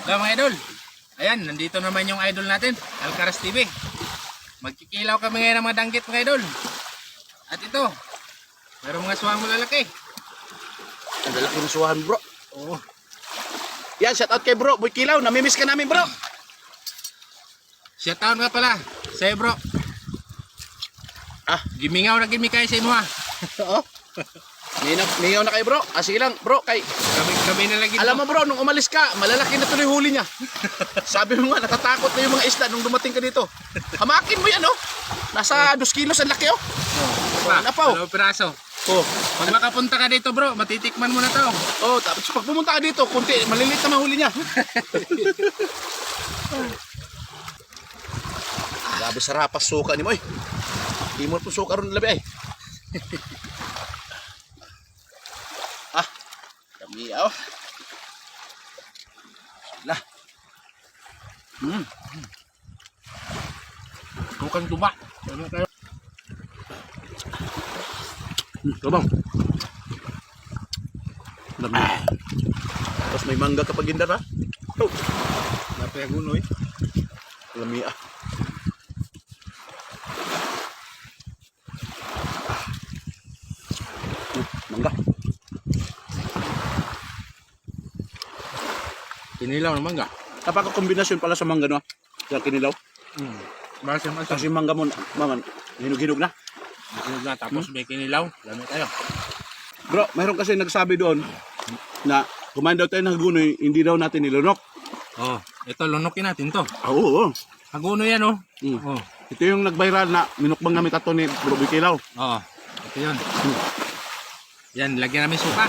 Hello mga idol. Ayan, nandito naman yung idol natin, Alcaraz TV. Magkikilaw kami ngayon ng mga danggit mga idol. At ito, mayroong mga suwang malalaki. Ang lalaki ng suwahan, bro. Oo. Yan, shout out kay bro. Boy Kilaw, namimiss ka namin, bro. Shoutout nga pala sa'yo bro. Gimingaw na gimi kayo sa imo ha. Oo. Mingaw na kayo, bro. Sige lang, bro. Kami na lagi. Alam mo, bro, nung umalis ka, malalaki na tuloy huli niya. Sabi mo nga, natatakot na yung mga isda nung dumating ka dito. Hamakin mo yan, oh. Nasa 2 kilos ang laki, oh. Pa, Napaw. 2 piraso. Oh. Pag makapunta ka dito bro, matitikman mo na to. Oh, tapos pag pumunta ka dito, kunti, maliliit na mahuli niya. Grabe sarapas suka ni mo, eh. Di mo po suka ron labi, eh. Kami, oh. Lah. Bukan tuba. Ano tayo? Tabang. Lami. Tapos may mangga kapag gindar, ha? Oh. Napay gunoy. Lami, ah. Mangga. Kinilaw naman ga. Napaka-kombinasyon pala sa mangga, no? Sa kinilaw. Basta man Kasi mangga mo, maman, hinog-hinog na. na tapos may kinilaw. Lamit tayo. Bro, mayroon kasi nagsabi doon na kumain daw tayo ng hagunoy, hindi daw natin nilunok. Oh, ito lunukin natin to. Oo. Haguno yan oh. Mm. Oh. Ito yung nag-viral na minukbang namin tato ni Bro Boy Kilaw. Oo. Ito yun. Yan, lagyan namin suka.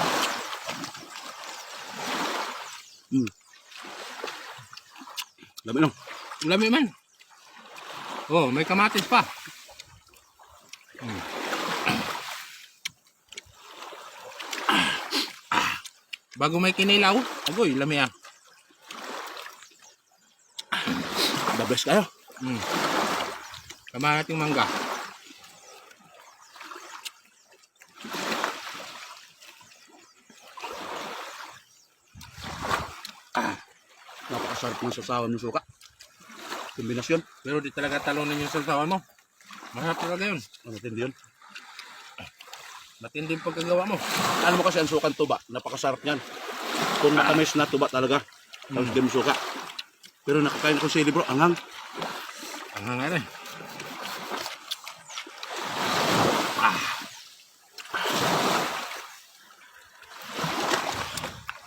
Lami, no? Lami man. Oh, may kamatis pa. Bago may kinilaw, agoy, lami ah. The best kayo. Tama nating mangga. Napakasarap ng sasawan ng suka. Kombinasyon. Pero di talaga talunin yung salsawan mo. Masarap talaga yun. Matindi yun. Matindi yung pagkagawa mo. Ano mo kasi ang sukan tuba, napakasarap niyan. Kung matamis na tuba talaga, tapos di mo suka. Pero nakakain ako sili, bro, anghang. Ang hangar eh.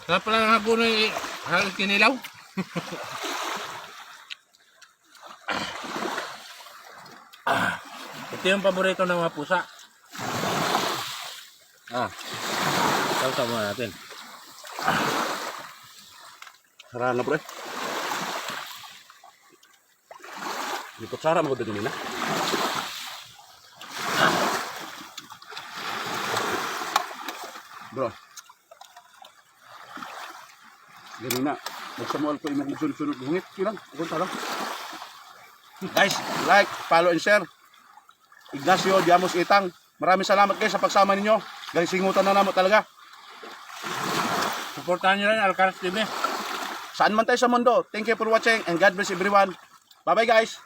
Sarap pala ng haguno yung halos kinilaw. Ito yung paborito ng mga pusa. Sausaw muna natin. Sarang na, bro. Lipot sarap mo din na. Bro. Ganun na. Magsamual ko yung magsunod-sunod. Hungit, silang. Punta lang. Guys, like, follow and share. Ignacio Diamos Itang. Maraming salamat guys sa pagsama ninyo. Guys, singutan na namo talaga. Suportahan nyo rin Alcaraz TV. Saan man tayo sa mundo. Thank you for watching and God bless everyone. Bye-bye guys.